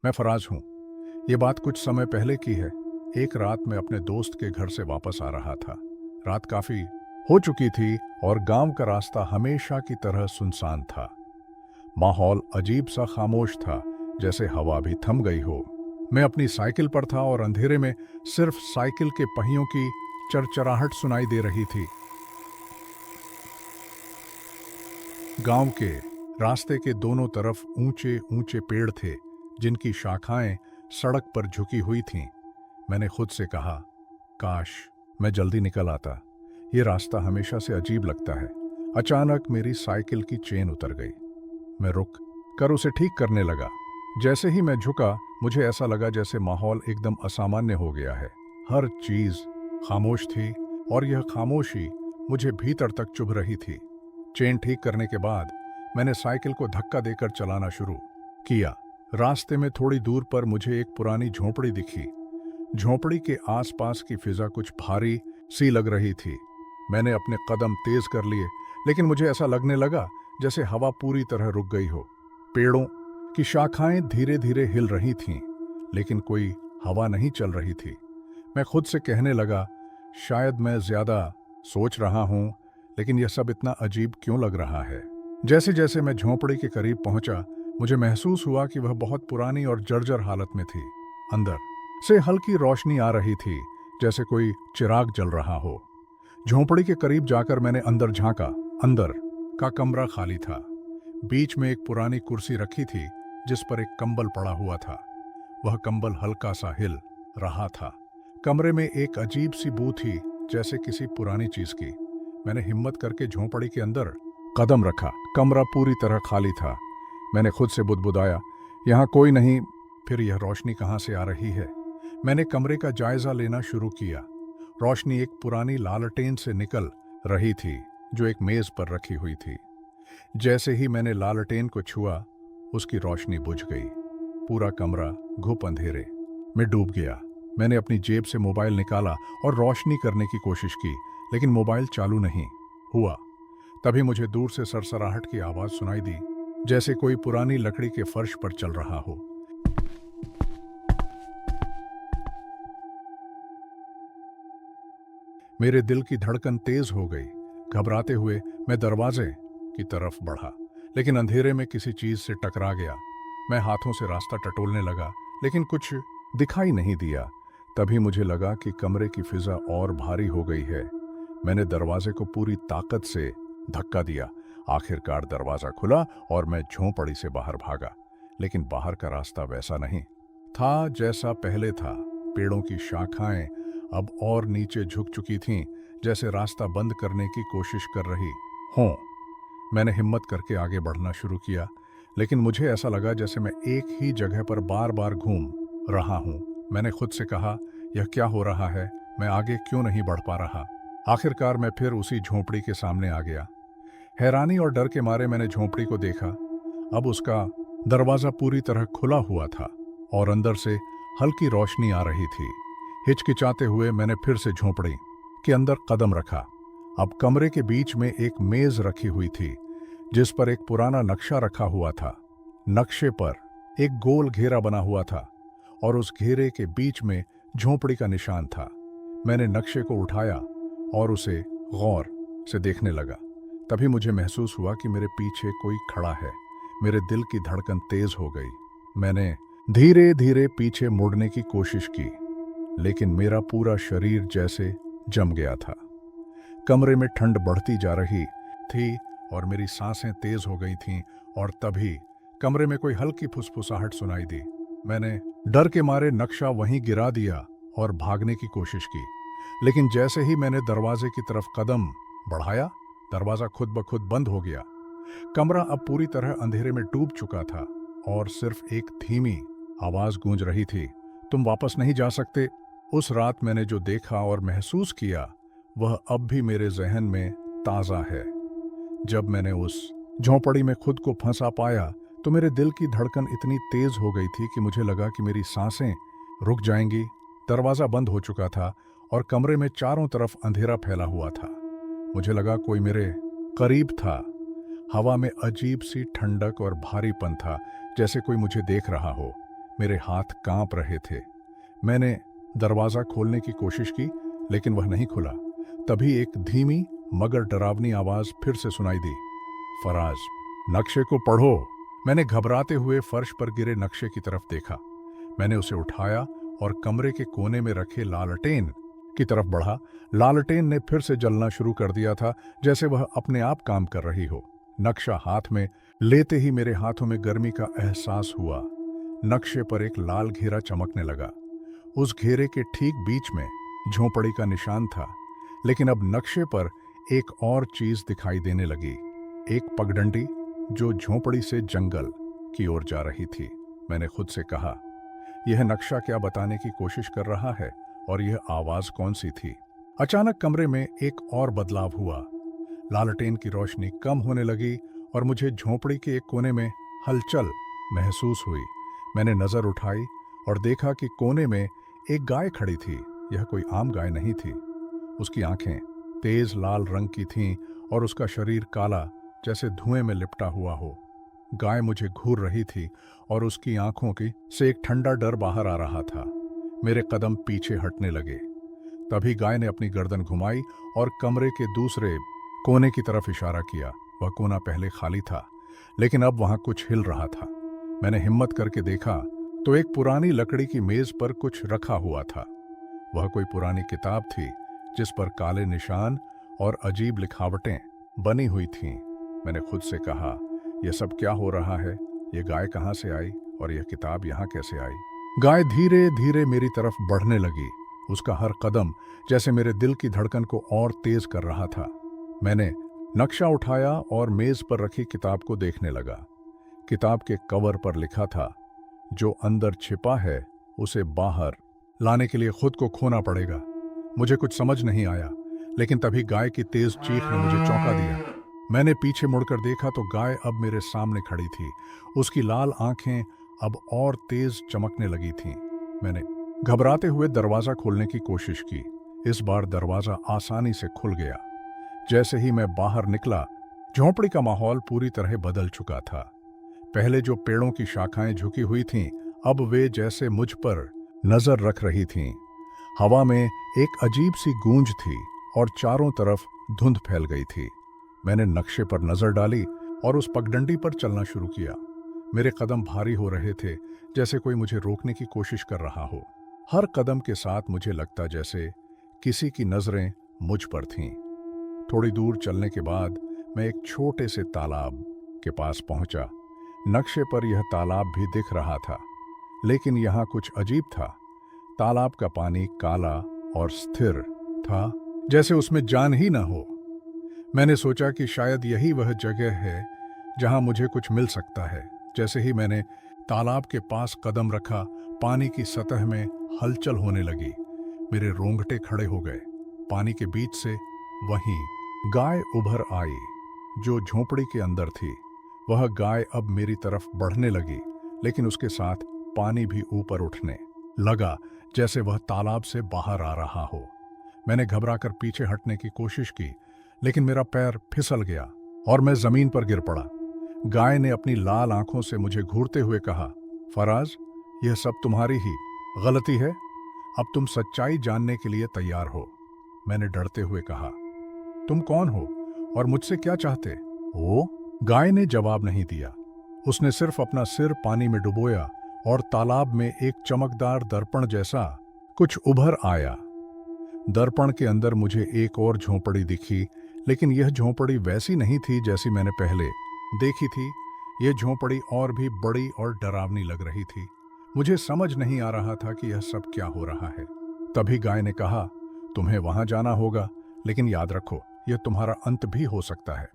मैं फराज हूँ। ये बात कुछ समय पहले की है। एक रात मैं अपने दोस्त के घर से वापस आ रहा था। रात काफी हो चुकी थी और गांव का रास्ता हमेशा की तरह सुनसान था। माहौल अजीब सा खामोश था, जैसे हवा भी थम गई हो। मैं अपनी साइकिल पर था और अंधेरे में सिर्फ साइकिल के पहियों की चरचराहट सुनाई दे रही थी। गांव के रास्ते के दोनों तरफ ऊंचे ऊंचे पेड़ थे, जिनकी शाखाएं सड़क पर झुकी हुई थीं। मैंने खुद से कहा, काश मैं जल्दी निकल आता। ये रास्ता हमेशा से अजीब लगता है। अचानक मेरी साइकिल की चेन उतर गई। मैं रुक कर उसे ठीक करने लगा। जैसे ही मैं झुका, मुझे ऐसा लगा जैसे माहौल एकदम असामान्य हो गया है। हर चीज खामोश थी और यह खामोशी मुझे भीतर तक चुभ रही थी। चेन ठीक करने के बाद मैंने साइकिल को धक्का देकर चलाना शुरू किया। रास्ते में थोड़ी दूर पर मुझे एक पुरानी झोंपड़ी दिखी। झोंपड़ी के आसपास की फिजा कुछ भारी सी लग रही थी। मैंने अपने कदम तेज कर लिए, लेकिन मुझे ऐसा लगने लगा जैसे हवा पूरी तरह रुक गई हो। पेड़ों की शाखाएं धीरे धीरे हिल रही थीं, लेकिन कोई हवा नहीं चल रही थी। मैं खुद से कहने लगा, शायद मैं ज्यादा सोच रहा हूं, लेकिन यह सब इतना अजीब क्यों लग रहा है। जैसे जैसे मैं झोंपड़ी के करीब पहुंचा, मुझे महसूस हुआ कि वह बहुत पुरानी और जर्जर हालत में थी। अंदर से हल्की रोशनी आ रही थी, जैसे कोई चिराग जल रहा हो। झोंपड़ी के करीब जाकर मैंने अंदर झांका। अंदर का कमरा खाली था। बीच में एक पुरानी कुर्सी रखी थी, जिस पर एक कंबल पड़ा हुआ था। वह कंबल हल्का सा हिल रहा था। कमरे में एक अजीब सी बू थी, जैसे किसी पुरानी चीज की। मैंने हिम्मत करके झोंपड़ी के अंदर कदम रखा। कमरा पूरी तरह खाली था। मैंने खुद से बुदबुदाया, यहाँ कोई नहीं, फिर यह रोशनी कहाँ से आ रही है। मैंने कमरे का जायजा लेना शुरू किया। रोशनी एक पुरानी लालटेन से निकल रही थी, जो एक मेज पर रखी हुई थी। जैसे ही मैंने लालटेन को छुआ, उसकी रोशनी बुझ गई। पूरा कमरा घुप अंधेरे में डूब गया। मैंने अपनी जेब से मोबाइल निकाला और रोशनी करने की कोशिश की, लेकिन मोबाइल चालू नहीं हुआ। तभी मुझे दूर से सरसराहट की आवाज सुनाई दी, जैसे कोई पुरानी लकड़ी के फर्श पर चल रहा हो। मेरे दिल की धड़कन तेज हो गई। घबराते हुए मैं दरवाजे की तरफ बढ़ा, लेकिन अंधेरे में किसी चीज से टकरा गया। मैं हाथों से रास्ता टटोलने लगा, लेकिन कुछ दिखाई नहीं दिया। तभी मुझे लगा कि कमरे की फिजा और भारी हो गई है। मैंने दरवाजे को पूरी ताकत से धक्का दिया। आखिरकार दरवाजा खुला और मैं झोंपड़ी से बाहर भागा। लेकिन बाहर का रास्ता वैसा नहीं था जैसा पहले था। पेड़ों की शाखाएं अब और नीचे झुक चुकी थीं, जैसे रास्ता बंद करने की कोशिश कर रही हों। मैंने हिम्मत करके आगे बढ़ना शुरू किया, लेकिन मुझे ऐसा लगा जैसे मैं एक ही जगह पर बार बार घूम रहा हूं। मैंने खुद से कहा, यह क्या हो रहा है, मैं आगे क्यों नहीं बढ़ पा रहा। आखिरकार मैं फिर उसी झोंपड़ी के सामने आ गया। हैरानी और डर के मारे मैंने झोंपड़ी को देखा। अब उसका दरवाजा पूरी तरह खुला हुआ था और अंदर से हल्की रोशनी आ रही थी। हिचकिचाते हुए मैंने फिर से झोंपड़ी के अंदर कदम रखा। अब कमरे के बीच में एक मेज रखी हुई थी, जिस पर एक पुराना नक्शा रखा हुआ था। नक्शे पर एक गोल घेरा बना हुआ था और उस घेरे के बीच में झोंपड़ी का निशान था। मैंने नक्शे को उठाया और उसे गौर से देखने लगा। तभी मुझे महसूस हुआ कि मेरे पीछे कोई खड़ा है। मेरे दिल की धड़कन तेज हो गई। मैंने धीरे धीरे पीछे मुड़ने की कोशिश की, लेकिन मेरा पूरा शरीर जैसे जम गया था। कमरे में ठंड बढ़ती जा रही थी और मेरी सांसें तेज हो गई थीं। और तभी कमरे में कोई हल्की फुसफुसाहट सुनाई दी। मैंने डर के मारे नक्शा वहीं गिरा दिया और भागने की कोशिश की, लेकिन जैसे ही मैंने दरवाजे की तरफ कदम बढ़ाया, दरवाजा खुद ब खुद बंद हो गया। कमरा अब पूरी तरह अंधेरे में डूब चुका था और सिर्फ एक धीमी आवाज गूंज रही थी, तुम वापस नहीं जा सकते। उस रात मैंने जो देखा और महसूस किया, वह अब भी मेरे जहन में ताजा है। जब मैंने उस झोंपड़ी में खुद को फंसा पाया, तो मेरे दिल की धड़कन इतनी तेज हो गई थी कि मुझे लगा कि मेरी सांसें रुक जाएंगी। दरवाजा बंद हो चुका था और कमरे में चारों तरफ अंधेरा फैला हुआ था। मुझे लगा कोई मेरे करीब था। हवा में अजीब सी ठंडक और भारीपन था, जैसे कोई मुझे देख रहा हो। मेरे हाथ कांप रहे थे। मैंने दरवाज़ा खोलने की कोशिश की, लेकिन वह नहीं खुला। तभी एक धीमी मगर डरावनी आवाज़ फिर से सुनाई दी, फराज, नक्शे को पढ़ो। मैंने घबराते हुए फर्श पर गिरे नक्शे की तरफ देखा। मैंने उसे उठाया और कमरे के कोने में रखे लालटेन की तरफ बढ़ा। लालटेन ने फिर से जलना शुरू कर दिया था, जैसे वह अपने आप काम कर रही हो। नक्शा हाथ में लेते ही मेरे हाथों में गर्मी का एहसास हुआ। नक्शे पर एक लाल घेरा चमकने लगा। उस घेरे के ठीक बीच में झोंपड़ी का निशान था, लेकिन अब नक्शे पर एक और चीज दिखाई देने लगी, एक पगडंडी जो झोंपड़ी से जंगल की ओर जा रही थी। मैंने खुद से कहा, यह नक्शा क्या बताने की कोशिश कर रहा है और यह आवाज कौन सी थी? अचानक कमरे में एक और बदलाव हुआ। लालटेन की रोशनी कम होने लगी और मुझे झोंपड़ी के एक कोने में हलचल महसूस हुई। मैंने नजर उठाई और देखा कि कोने में एक गाय खड़ी थी। यह कोई आम गाय नहीं थी। उसकी आंखें तेज लाल रंग की थीं और उसका शरीर काला, जैसे धुएं में लिपटा हुआ हो। गाय मुझे घूर रही थी और उसकी आंखों की से एक ठंडा डर बाहर आ रहा था। मेरे कदम पीछे हटने लगे। तभी गाय ने अपनी गर्दन घुमाई और कमरे के दूसरे कोने की तरफ इशारा किया। वह कोना पहले खाली था, लेकिन अब वहां कुछ हिल रहा था। मैंने हिम्मत करके देखा तो एक पुरानी लकड़ी की मेज पर कुछ रखा हुआ था। वह कोई पुरानी किताब थी जिस पर काले निशान और अजीब लिखावटें बनी हुई थीं। मैंने खुद से कहा, यह सब क्या हो रहा है? यह गाय कहाँ से आई और यह किताब यहाँ कैसे आई? गाय धीरे धीरे मेरी तरफ बढ़ने लगी। उसका हर कदम जैसे मेरे दिल की धड़कन को और तेज कर रहा था। मैंने नक्शा उठाया और मेज पर रखी किताब को देखने लगा। किताब के कवर पर लिखा था, जो अंदर छिपा है उसे बाहर लाने के लिए खुद को खोना पड़ेगा। मुझे कुछ समझ नहीं आया, लेकिन तभी गाय की तेज चीख ने मुझे चौंका दिया। मैंने पीछे मुड़कर देखा तो गाय अब मेरे सामने खड़ी थी। उसकी लाल आंखें अब और तेज चमकने लगी थीं। मैंने घबराते हुए दरवाजा खोलने की कोशिश की। इस बार दरवाजा आसानी से खुल गया। जैसे ही मैं बाहर निकला, झोंपड़ी का माहौल पूरी तरह बदल चुका था। पहले जो पेड़ों की शाखाएं झुकी हुई थीं, अब वे जैसे मुझ पर नजर रख रही थीं। हवा में एक अजीब सी गूंज थी और चारों तरफ धुंध फैल गई थी। मैंने नक्शे पर नजर डाली और उस पगडंडी पर चलना शुरू किया। मेरे कदम भारी हो रहे थे, जैसे कोई मुझे रोकने की कोशिश कर रहा हो। हर कदम के साथ मुझे लगता जैसे किसी की नजरें मुझ पर थीं। थोड़ी दूर चलने के बाद मैं एक छोटे से तालाब के पास पहुंचा। नक्शे पर यह तालाब भी दिख रहा था, लेकिन यहाँ कुछ अजीब था। तालाब का पानी काला और स्थिर था, जैसे उसमें जान ही न हो। मैंने सोचा कि शायद यही वह जगह है जहां मुझे कुछ मिल सकता है। जैसे ही मैंने तालाब के पास कदम रखा, पानी की सतह में हलचल होने लगी। मेरे रोंगटे खड़े हो गए। पानी के बीच से वहीं गाय उभर आई, जो झोंपड़ी के अंदर थी। वह गाय अब मेरी तरफ बढ़ने लगी, लेकिन उसके साथ पानी भी ऊपर उठने लगा, जैसे वह तालाब से बाहर आ रहा हो। मैंने घबराकर पीछे हटने की कोशिश की, लेकिन मेरा पैर फिसल गया और मैं जमीन पर गिर पड़ा। गाय ने अपनी लाल आंखों से मुझे घूरते हुए कहा, फराज, यह सब तुम्हारी ही गलती है। अब तुम सच्चाई जानने के लिए तैयार हो। मैंने डरते हुए कहा, तुम कौन हो और मुझसे क्या चाहते हो? गाय ने जवाब नहीं दिया। उसने सिर्फ अपना सिर पानी में डुबोया और तालाब में एक चमकदार दर्पण जैसा कुछ उभर आया। दर्पण के अंदर मुझे एक और झोंपड़ी दिखी, लेकिन यह झोंपड़ी वैसी नहीं थी जैसी मैंने पहले देखी थी। यह झोंपड़ी और भी बड़ी और डरावनी लग रही थी। मुझे समझ नहीं आ रहा था कि यह सब क्या हो रहा है। तभी गाय ने कहा, तुम्हें वहां जाना होगा, लेकिन याद रखो, यह तुम्हारा अंत भी हो सकता है।